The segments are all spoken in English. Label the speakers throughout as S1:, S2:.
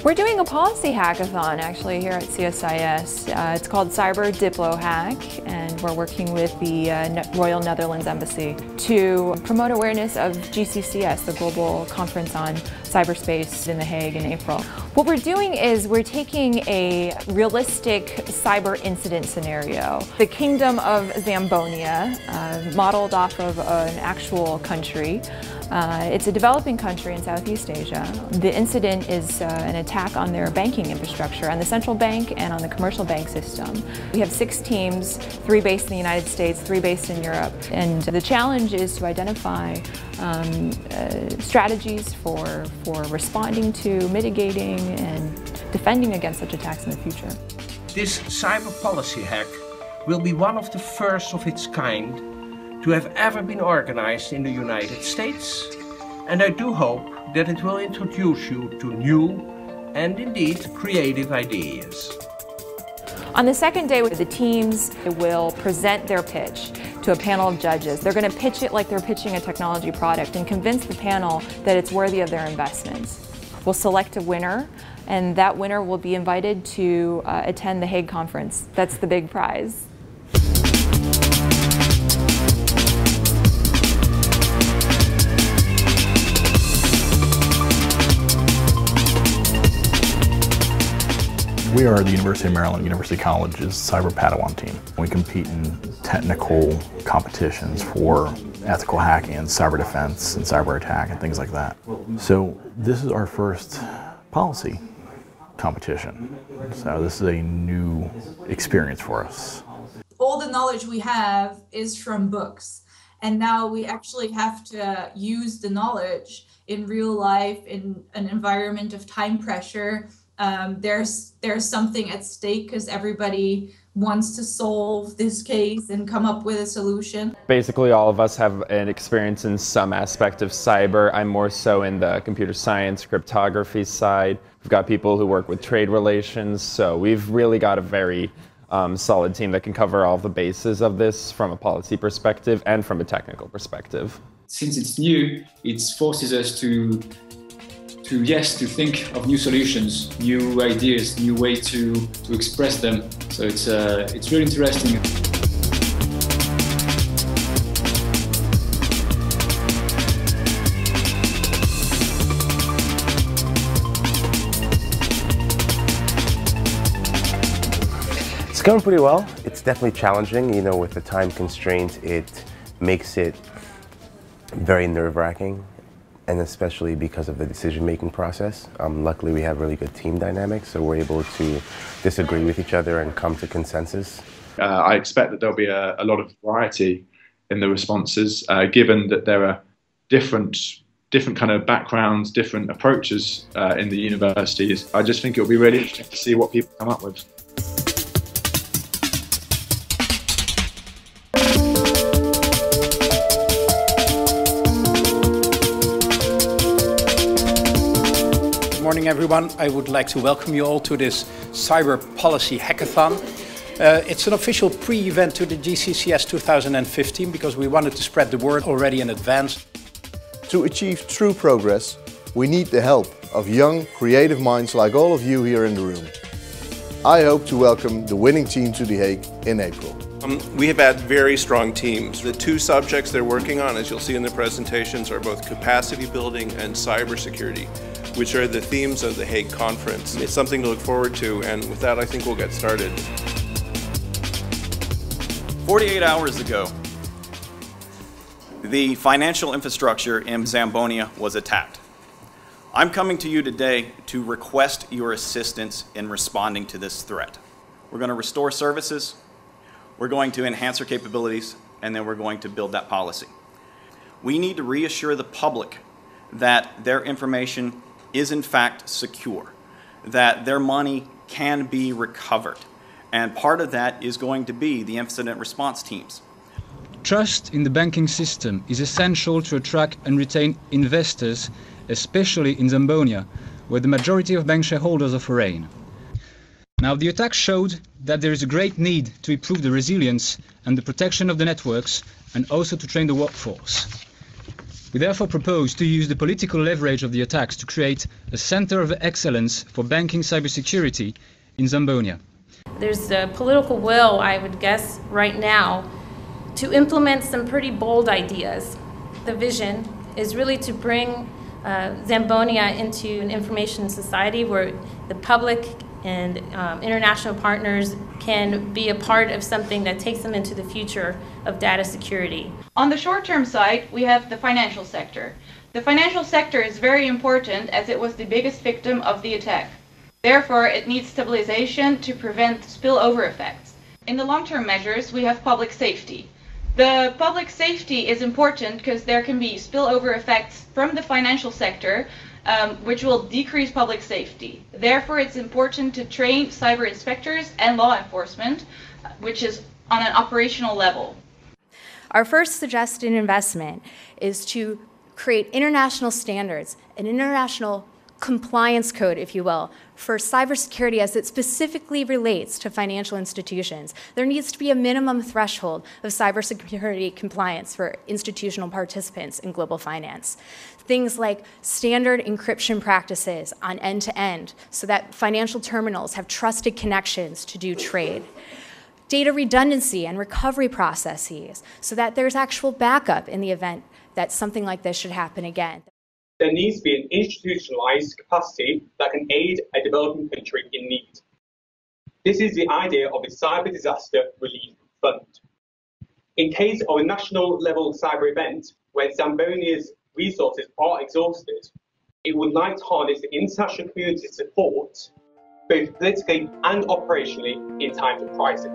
S1: We're doing a policy hackathon actually here at CSIS. It's called DiploHack, and we're working with the Royal Netherlands Embassy to promote awareness of GCCS, the global conference on cyberspace in The Hague in April. What we're doing is we're taking a realistic cyber incident scenario. The Kingdom of Zambonia, modeled off of an actual country. It's a developing country in Southeast Asia. The incident is an attack on their banking infrastructure, on the central bank and on the commercial bank system. We have 6 teams, 3 based in the United States, 3 based in Europe. And the challenge is to identify strategies for responding to, mitigating, and defending against such attacks in the future.
S2: This cyber policy hack will be one of the first of its kind to have ever been organized in the United States, and I do hope that it will introduce you to new and indeed creative ideas.
S1: On the second day, the teams will present their pitch to a panel of judges. They're going to pitch it like they're pitching a technology product and convince the panel that it's worthy of their investments. We'll select a winner, and that winner will be invited to attend the Hague conference. That's the big prize.
S3: We are the University of Maryland University College's Cyber Padawan team. We compete in technical competitions for ethical hacking and cyber defense and cyber attack and things like that. So this is our first policy competition. So this is a new experience for us.
S4: All the knowledge we have is from books, and now we actually have to use the knowledge in real life in an environment of time pressure. There's something at stake because everybody wants to solve this case and come up with a solution.
S5: Basically, all of us have an experience in some aspect of cyber. I'm more so in the computer science, cryptography side. We've got people who work with trade relations, so we've really got a very solid team that can cover all the bases of this from a policy perspective and from a technical perspective.
S6: Since it's new, it forces us to think of new solutions, new ideas, new way to express them. So it's really interesting.
S7: It's going pretty well. It's definitely challenging. You know, with the time constraints, it makes it very nerve-wracking, and especially because of the decision-making process. Luckily, we have really good team dynamics, so we're able to disagree with each other and come to consensus.
S8: I expect that there'll be a lot of variety in the responses, given that there are different kind of backgrounds, different approaches in the universities. I just think it'll be really interesting to see what people come up with.
S9: Good morning, everyone. I would like to welcome you all to this Cyber Policy Hackathon. It's an official pre-event to the GCCS 2015 because we wanted to spread the word already in advance.
S10: To achieve true progress, we need the help of young, creative minds like all of you here in the room. I hope to welcome the winning team to The Hague in April.
S11: We have had very strong teams. The 2 subjects they're working on, as you'll see in the presentations, are both capacity building and cybersecurity, which are the themes of the Hague conference. It's something to look forward to, and with that I think we'll get started.
S12: 48 hours ago, the financial infrastructure in Zambonia was attacked. I'm coming to you today to request your assistance in responding to this threat. We're going to restore services, we're going to enhance our capabilities, and then we're going to build that policy. We need to reassure the public that their information is in fact secure, that their money can be recovered. And part of that is going to be the incident response teams.
S13: Trust in the banking system is essential to attract and retain investors, especially in Zambonia, where the majority of bank shareholders are foreign. Now, the attack showed that there is a great need to improve the resilience and the protection of the networks, and also to train the workforce. We therefore propose to use the political leverage of the attacks to create a center of excellence for banking cybersecurity in Zambonia.
S14: There's a political will, I would guess, right now to implement some pretty bold ideas. The vision is really to bring Zambonia into an information society where the public and international partners can be a part of something that takes them into the future of data security.
S15: On the short-term side, we have the financial sector. The financial sector is very important as it was the biggest victim of the attack. Therefore, it needs stabilization to prevent spillover effects. In the long-term measures, we have public safety. The public safety is important because there can be spillover effects from the financial sector, which will decrease public safety. Therefore, it's important to train cyber inspectors and law enforcement, which is on an operational level.
S16: Our first suggested investment is to create international standards, an international compliance code, if you will, for cybersecurity as it specifically relates to financial institutions. There needs to be a minimum threshold of cybersecurity compliance for institutional participants in global finance. Things like standard encryption practices on end-to-end so that financial terminals have trusted connections to do trade. Data redundancy and recovery processes so that there's actual backup in the event that something like this should happen again.
S17: There needs to be an institutionalized capacity that can aid a developing country in need. This is the idea of a cyber disaster relief fund. In case of a national level cyber event where Zambonia's resources are exhausted, it would like to harness the international community's support, both politically and operationally, in times of crisis.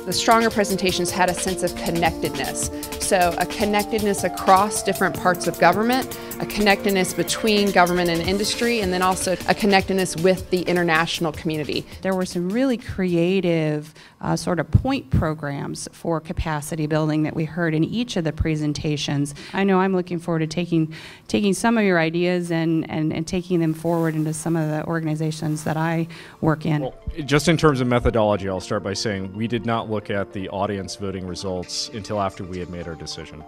S18: The stronger presentations had a sense of connectedness. So a connectedness across different parts of government, a connectedness between government and industry, and then also a connectedness with the international community.
S19: There were some really creative sort of point programs for capacity building that we heard in each of the presentations. I know I'm looking forward to taking some of your ideas and taking them forward into some of the organizations that I work in.
S20: Well, just in terms of methodology, I'll start by saying we did not look at the audience voting results until after we had made our decision.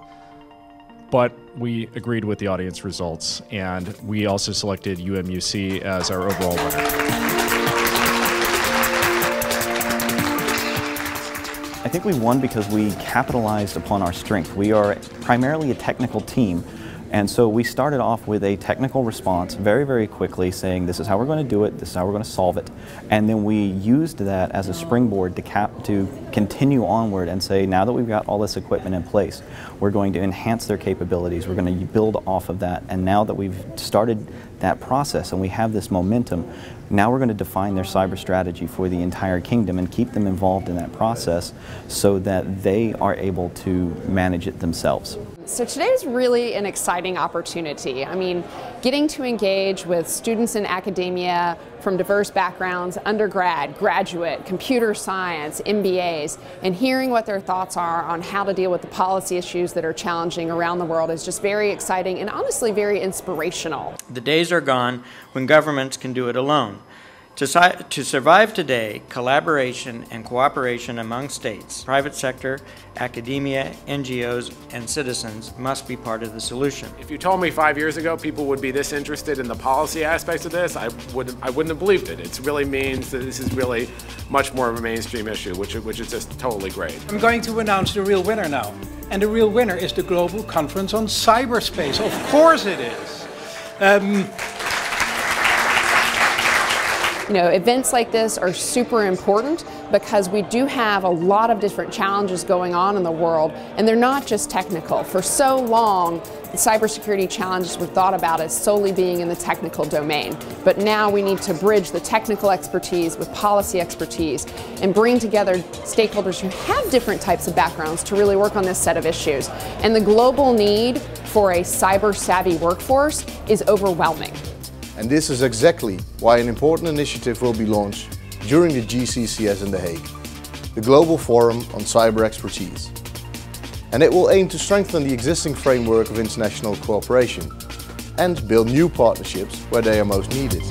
S20: But we agreed with the audience results, and we also selected UMUC as our overall winner.
S21: I think we won because we capitalized upon our strength. We are primarily a technical team, and so we started off with a technical response very, very quickly, saying this is how we're going to do it, this is how we're going to solve it. And then we used that as a springboard to continue onward and say, now that we've got all this equipment in place, we're going to enhance their capabilities, we're going to build off of that, and now that we've started that process and we have this momentum, now we're going to define their cyber strategy for the entire kingdom and keep them involved in that process so that they are able to manage it themselves.
S18: So today is really an exciting opportunity. I mean, getting to engage with students in academia from diverse backgrounds, undergrad, graduate, computer science, MBAs, and hearing what their thoughts are on how to deal with the policy issues that are challenging around the world is just very exciting and honestly very inspirational.
S22: The days are gone when governments can do it alone. To survive today, collaboration and cooperation among states, private sector, academia, NGOs, and citizens must be part of the solution.
S23: If you told me 5 years ago people would be this interested in the policy aspects of this, I wouldn't have believed it. It really means that this is really much more of a mainstream issue, which is just totally great.
S9: I'm going to announce the real winner now. And the real winner is the Global Conference on CyberSpace. Of course it is.
S18: You know, events like this are super important because we do have a lot of different challenges going on in the world, and they're not just technical. For so long, the cybersecurity challenges were thought about as solely being in the technical domain. But now we need to bridge the technical expertise with policy expertise and bring together stakeholders who have different types of backgrounds to really work on this set of issues. And the global need for a cyber-savvy workforce is overwhelming.
S10: And this is exactly why an important initiative will be launched during the GCCS in The Hague, the Global Forum on Cyber Expertise. And it will aim to strengthen the existing framework of international cooperation and build new partnerships where they are most needed.